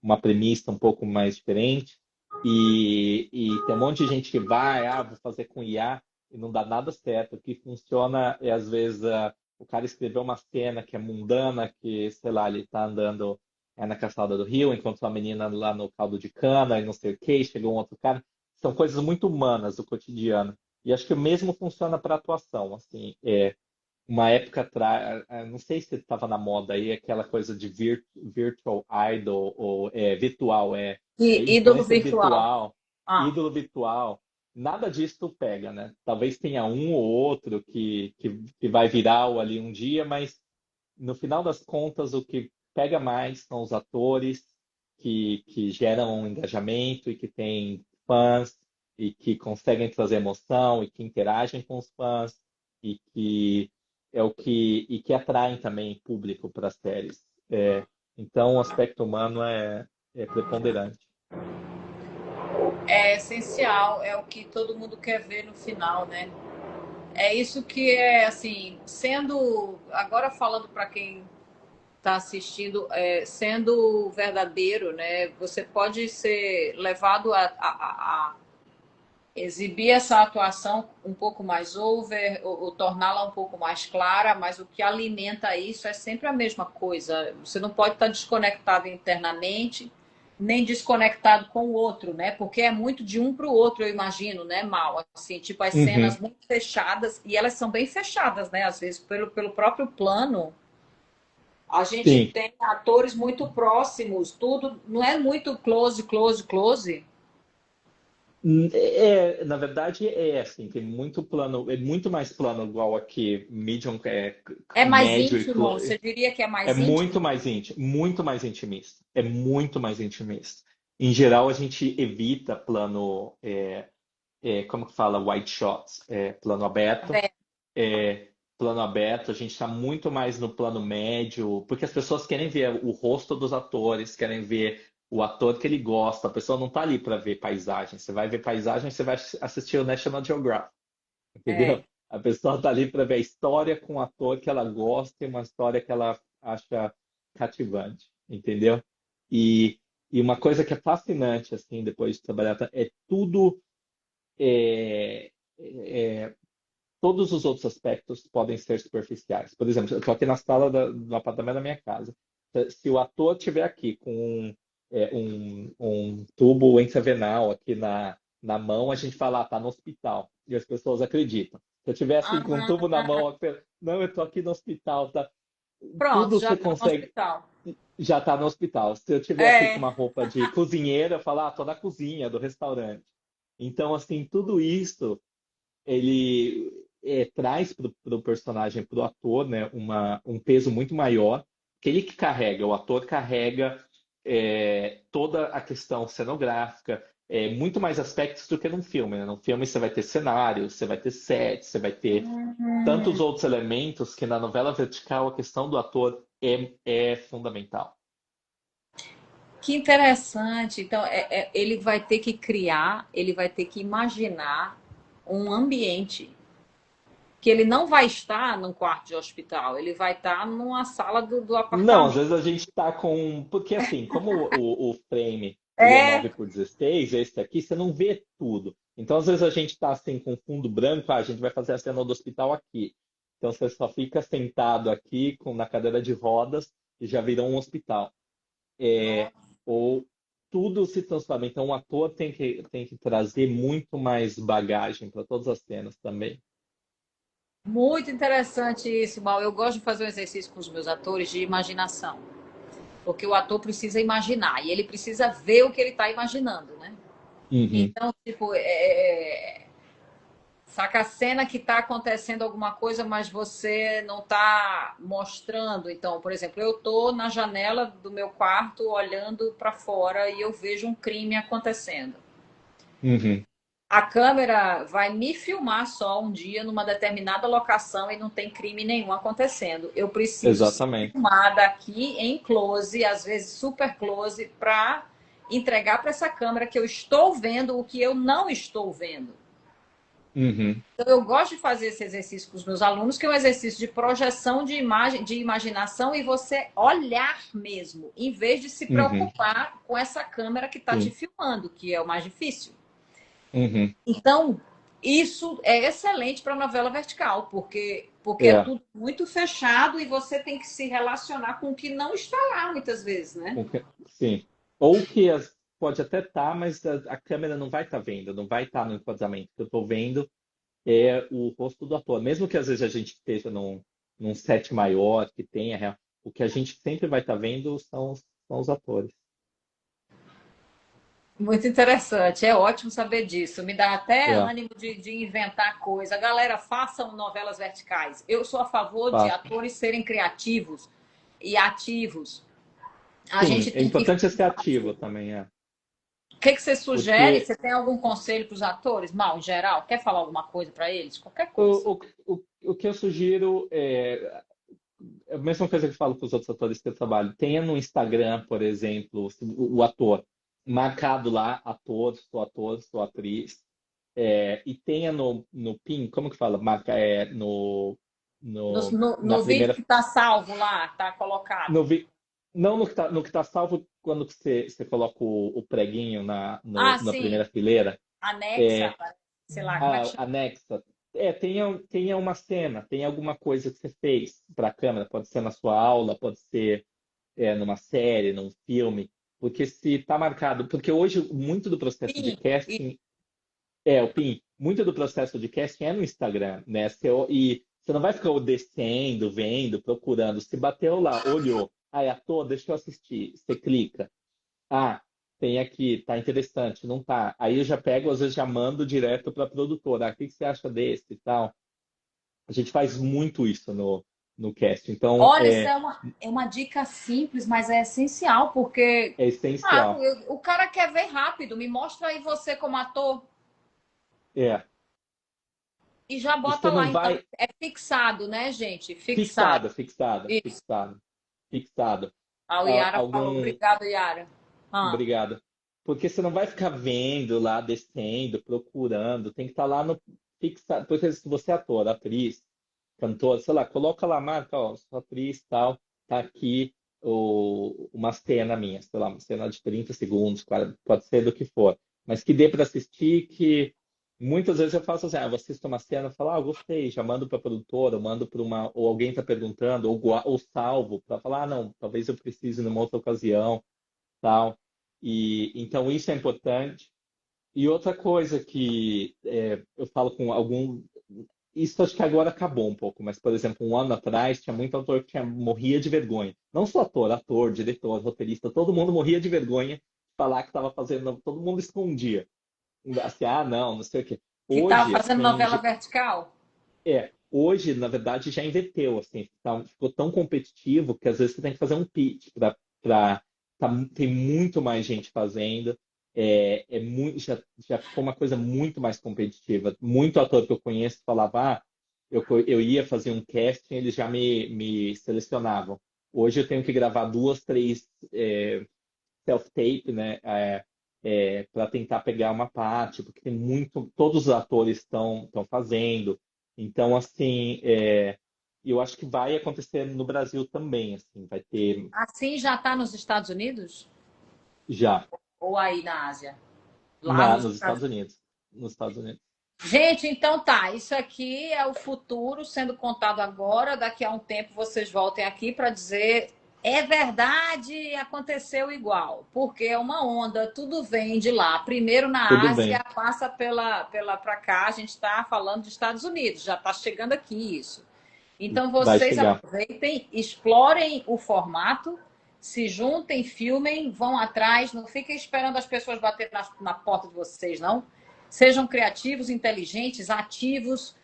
uma premissa um pouco mais diferente. E tem um monte de gente que vai, vou fazer com IA e não dá nada certo. O que funciona é, às vezes, o cara escreveu uma cena que é mundana, que, sei lá, ele tá andando na calçada do Rio, encontrou uma menina lá no caldo de cana e não sei o quê, e chegou um outro cara. São coisas muito humanas do cotidiano. E acho que o mesmo funciona para atuação. Assim, uma época atrás, não sei se estava na moda aí, aquela coisa de virtual idol, ou virtual, Ídolo influencer virtual. virtual, Ah, ídolo virtual. Nada disso pega, né? Talvez tenha um ou outro que vai viral ali um dia, mas no final das contas, o que pega mais são os atores que geram um engajamento e que têm fãs e que conseguem trazer emoção e que interagem com os fãs e que que atraem também público para as séries. Então, o aspecto humano é preponderante. é essencial, é o que todo mundo quer ver no final, né? É isso que é assim, sendo agora falando para quem está assistindo, sendo verdadeiro, né? Você pode ser levado a exibir essa atuação um pouco mais over, ou torná-la um pouco mais clara, mas o que alimenta isso é sempre a mesma coisa. Você não pode estar desconectado internamente, nem desconectado com o outro, né? Porque é muito de um para o outro, eu imagino, né, Mal? Assim, tipo, as cenas Uhum. muito fechadas, e elas são bem fechadas, né? Às vezes, pelo próprio plano, a gente Sim. tem atores muito próximos, tudo não é muito close, close, close. Na verdade, é assim, tem muito plano, é muito mais plano igual aqui, medium, É mais médio e íntimo, você diria que é é mais íntimo? muito mais intimista, é muito mais intimista. Em geral, a gente evita plano, como que fala, wide shots, plano aberto, é, plano aberto, a gente está muito mais no plano médio, porque as pessoas querem ver o rosto dos atores, querem ver o ator que ele gosta. A pessoa não está ali para ver paisagem. Você vai ver paisagem, você vai assistir o National Geographic, entendeu? É. A pessoa está ali para ver a história com o ator que ela gosta e uma história que ela acha cativante, entendeu? E, e uma coisa que é fascinante, assim, depois de trabalhar, é tudo. é, é, Todos os outros aspectos podem ser superficiais. Por exemplo, eu estou aqui na sala do apartamento da minha casa. Se o ator estiver aqui com um tubo intravenal aqui na mão, a gente fala, tá no hospital. E as pessoas acreditam. Se eu estiver assim com um tubo na mão, não, eu estou aqui no hospital, tá? Pronto, Tudo já você está no consegue, hospital. já está no hospital. Se eu estiver aqui com É, uma roupa de cozinheira, eu falo, tô na cozinha do restaurante. Então, assim, tudo isso ele traz para o personagem, para o ator, né, um peso muito maior, que ele que carrega, o ator carrega toda a questão cenográfica, muito mais aspectos do que num filme, né? Num filme você vai ter cenário, você vai ter set, você vai ter tantos outros elementos que na novela vertical a questão do ator é fundamental. Que interessante. Então, ele vai ter que criar, ele vai ter que imaginar um ambiente que ele não vai estar num quarto de hospital, ele vai estar numa sala do Não, às apartamento. vezes a gente está com. Porque assim, como o frame ele é É 9 por 16, esse aqui, você não vê tudo. Então, às vezes a gente está assim com fundo branco, a gente vai fazer a cena do hospital aqui. Então você só fica sentado aqui na cadeira de rodas e já virou um hospital. Ou tudo se transforma. Então o ator tem que trazer muito mais bagagem para todas as cenas também. muito interessante isso, Mal. Eu gosto de fazer um exercício com os meus atores de imaginação, porque o ator precisa imaginar e ele precisa ver o que ele está imaginando, né? Uhum, Então, tipo, saca a cena que está acontecendo alguma coisa, mas você não está mostrando. Então, por exemplo, eu estou na janela do meu quarto olhando para fora e eu vejo um crime acontecendo. uhum, A câmera vai me filmar só um dia numa determinada locação e não tem crime nenhum acontecendo. Eu preciso ser exatamente. filmada aqui em close, às vezes super close, para entregar para essa câmera que eu estou vendo o que eu não estou vendo. Uhum, Então, eu gosto de fazer esse exercício com os meus alunos, que é um exercício de projeção de imagem, de imaginação e você olhar mesmo, em vez de se uhum, preocupar com essa câmera que está te sim. filmando, que é o mais difícil. Uhum, Então, isso é excelente para novela vertical, porque é é. tudo muito fechado e você tem que se relacionar com o que não está lá muitas vezes, né? Sim. Ou que pode até estar, mas a câmera não vai estar vendo, não vai estar no enquadramento. O que eu estou vendo é o rosto do ator. Mesmo que às vezes a gente esteja num set maior, que tenha, o que a gente sempre vai estar vendo são os atores. Muito interessante, é ótimo saber disso. Me dá até É, ânimo de inventar coisa. Galera, façam novelas verticais. Eu sou a favor de fato. atores serem criativos e ativos. A Sim, gente é tem que. importante ser ativo também, é. O que, que você sugere? Porque Você tem algum conselho para os atores? Mal, em geral, quer falar alguma coisa para eles? Qualquer coisa. o que eu sugiro é a mesma coisa que eu falo para os outros atores que eu trabalho. Tenha no Instagram, por exemplo, o ator marcado lá, ator, sou atriz. E tenha no PIN, como que fala? Marca, na No vídeo primeira. que está salvo lá, está colocado. No, vi- não no que tá salvo quando você coloca o preguinho Ah, na sim. primeira fileira. Anexa, É, sei lá, como é que chama? anexa. Tenha uma cena, tenha alguma coisa que você fez para a câmera. Pode ser na sua aula, pode ser numa série, num filme. Porque se está marcado. Porque hoje, muito do processo de Sim. casting o PIN, muito do processo de casting é no Instagram, né? E você não vai ficar descendo, vendo, procurando. Se bateu lá, olhou, é ator, deixa eu assistir. Você clica. Ah, tem aqui, tá interessante, não tá. Aí eu já pego, às vezes já mando direto para a produtora. O que você acha desse e tal? A gente faz muito isso no cast. Então, Olha, isso é uma dica simples, mas é essencial, porque é essencial. o cara quer ver rápido. Me mostra aí você como ator É. e já E bota você lá. não Então, vai. é fixado, né, gente? Fixado. Fixado, fixado, Isso. fixado, fixado. A Yara falou. Algum. Obrigada, Yara. Ah, Obrigado. Porque você não vai ficar vendo lá, descendo, procurando. Tem que estar lá no fixado. Porque se você é ator, atriz, cantor, sei lá, coloca lá, marca, ó, sou atriz, tal, tá aqui uma cena minha, sei lá, uma cena de 30 segundos, 40, pode ser do que for. Mas que dê para assistir, que muitas vezes eu faço assim, eu assisto uma cena, falo, gostei, já mando para a produtora, mando para ou alguém está perguntando, ou salvo, para falar, não, talvez eu precise numa outra ocasião tal. E então isso é importante. E outra coisa que eu falo com algum, isso acho que agora acabou um pouco, mas por exemplo, um ano atrás tinha muito autor que morria de vergonha. Não só ator, diretor, roteirista, todo mundo morria de vergonha de falar que estava fazendo, todo mundo escondia. Assim, não sei o quê. que tava Hoje fazendo novela vertical? Hoje, na verdade, já inverteu, assim, ficou tão competitivo que às vezes você tem que fazer um pitch tem muito mais gente fazendo, já ficou uma coisa muito mais competitiva. Muito ator que eu conheço falava, eu ia fazer um casting, eles já me selecionavam. Hoje eu tenho que gravar duas, três self-tape, né, para tentar pegar uma parte, porque tem muito, todos os atores estão fazendo. Então, assim, eu acho que vai acontecer no Brasil também, assim, vai ter Assim já está nos Estados Unidos? já Ou aí na Ásia? Lá nos nos Estados Estados Unidos. Unidos, nos Estados Unidos. Gente, então tá. Isso aqui é o futuro sendo contado agora. Daqui a um tempo vocês voltem aqui para dizer é verdade, aconteceu igual. Porque é uma onda, tudo vem de lá. Primeiro na Tudo Ásia, bem, passa pela para cá. A gente está falando dos Estados Unidos, já está chegando aqui isso. Então vai vocês chegar. aproveitem, explorem o formato, se juntem, filmem, vão atrás, não fiquem esperando as pessoas baterem na porta de vocês, não. Sejam criativos, inteligentes, ativos,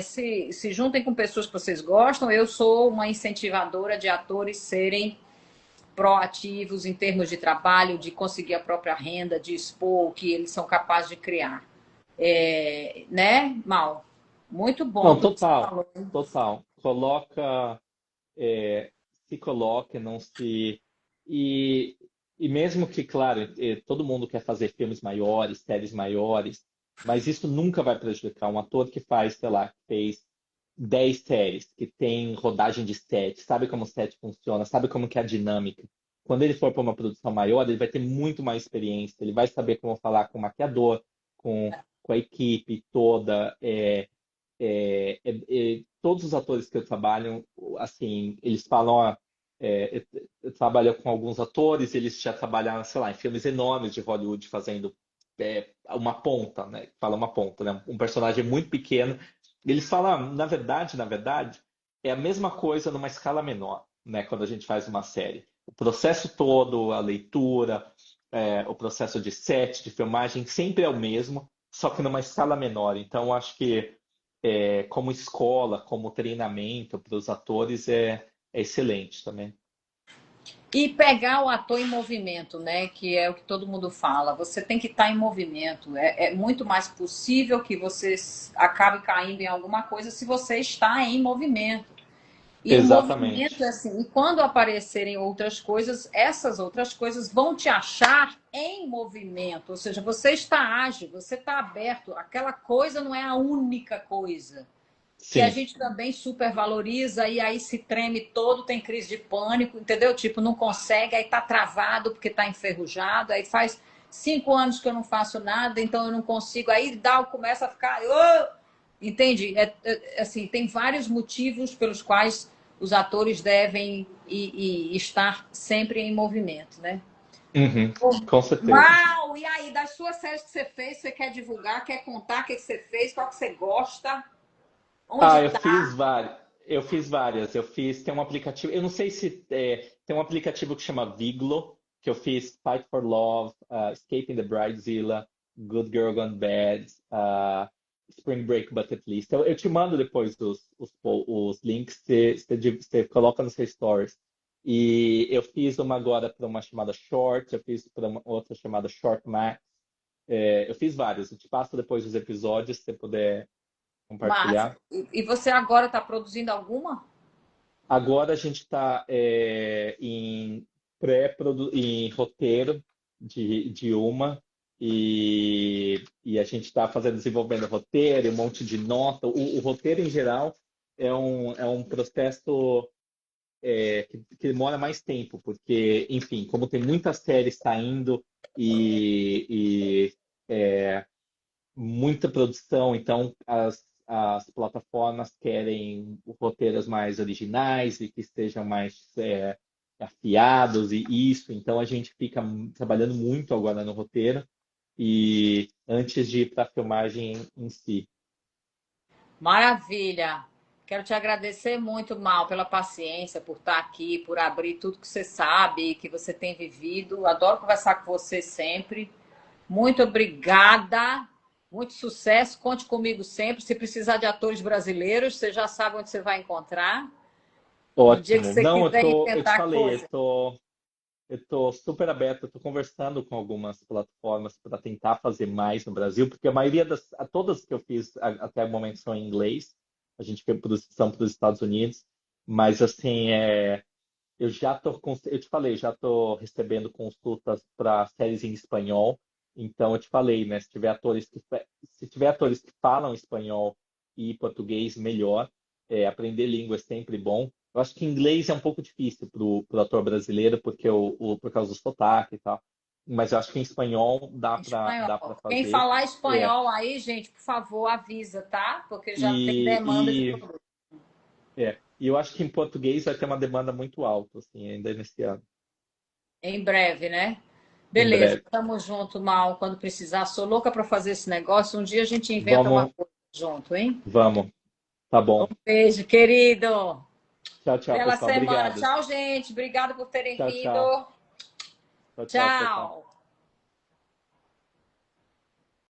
se juntem com pessoas que vocês gostam. Eu sou uma incentivadora de atores serem proativos em termos de trabalho, de conseguir a própria renda, de expor o que eles são capazes de criar. Né, Mal? Muito bom Não, tudo que você total, falou. total. É, se coloque, não se. E, e mesmo que, claro, todo mundo quer fazer filmes maiores, séries maiores, mas isso nunca vai prejudicar um ator que faz, sei lá, que fez 10 séries, que tem rodagem de set, sabe como o set funciona, sabe como que é a dinâmica. Quando ele for para uma produção maior, ele vai ter muito mais experiência, ele vai saber como falar com o maquiador, com a equipe toda. Todos os atores que eu trabalho, assim, eles falam, ó, eu trabalho com alguns atores, eles já trabalharam, sei lá, em filmes enormes de Hollywood, fazendo uma ponta, né? Fala uma ponta, né? Um personagem muito pequeno. Eles falam, na verdade, é a mesma coisa numa escala menor, né? Quando a gente faz uma série. O processo todo, a leitura, o processo de set, de filmagem, sempre é o mesmo, só que numa escala menor. Então, acho que como escola, como treinamento para os atores é excelente também. E pegar o ator em movimento, né? Que é o que todo mundo fala. Você tem que estar em movimento. É muito mais possível que você acabe caindo em alguma coisa se você está em movimento. E o movimento Exatamente. é assim. E quando aparecerem outras coisas, essas outras coisas vão te achar em movimento. Ou seja, você está ágil, você está aberto. Aquela coisa não é a única coisa que a Sim, gente também supervaloriza e aí se treme todo, tem crise de pânico, entendeu? Tipo, não consegue, aí tá travado porque tá enferrujado, aí faz 5 anos que eu não faço nada, então eu não consigo, aí começa a ficar, entende? Assim, tem vários motivos pelos quais os atores devem e estar sempre em movimento, né? uhum, com certeza. Mal, e aí, das suas séries que você fez, você quer divulgar, quer contar o que você fez, qual que você gosta, onde Eu tá? fiz várias. Eu fiz várias. Tem um aplicativo. Eu não sei se tem um aplicativo que chama Viglo, que eu fiz Fight for Love, Escaping the Bridezilla, Good Girl Gone Bad, Spring Break Bucket List. Eu te mando depois os links, você coloca nos seus stories. E eu fiz uma agora para uma chamada Short, eu fiz para uma outra chamada Short Max. Eu fiz várias. Eu te passo depois os episódios, se você puder Massa. compartilhar. E você agora está produzindo alguma? Agora a gente está em roteiro de uma e a gente está desenvolvendo roteiro, um monte de nota. O roteiro em geral é um processo que demora mais tempo, porque, enfim, como tem muitas séries saindo e muita produção, então as plataformas querem roteiros mais originais e que sejam mais afiados e isso. Então a gente fica trabalhando muito agora no roteiro e antes de ir para a filmagem em si. Maravilha. Quero te agradecer muito, Mal, pela paciência, por estar aqui, por abrir tudo que você sabe, que você tem vivido. Adoro conversar com você sempre. Muito obrigada. Muito sucesso, conte comigo sempre. Se precisar de atores brasileiros, você já sabe onde você vai encontrar. No dia que Ótimo. você Não, quiser eu te inventar falei, coisa. eu tô super aberto, eu tô conversando com algumas plataformas para tentar fazer mais no Brasil, porque a maioria todas que eu fiz até o momento são em inglês. A gente fez produção para os Estados Unidos, mas assim, eu te falei, já tô recebendo consultas para séries em espanhol. Então eu te falei, né? Se tiver atores que falam espanhol e português, melhor. Aprender língua é sempre bom. Eu acho que inglês é um pouco difícil pro ator brasileiro, porque por causa do sotaque e tal. Mas eu acho que em espanhol dá para Espanhol. Quem fazer. falar É. espanhol aí, gente, por favor, avisa, tá? Porque já tem E, demanda de e, produto. e eu acho que em português vai ter uma demanda muito alta, assim, ainda nesse ano, Em breve, né? em Beleza, breve. tamo junto, Mal, quando precisar. Sou louca para fazer esse negócio. Um dia a gente inventa uma Vamos, coisa junto, hein? vamos. Tá Um bom. beijo, querido. Tchau, tchau, Bela pessoal. semana. Obrigado. Tchau, gente. Obrigada por terem Tchau, vindo. tchau. Tchau, tchau, tchau, tchau. Tchau.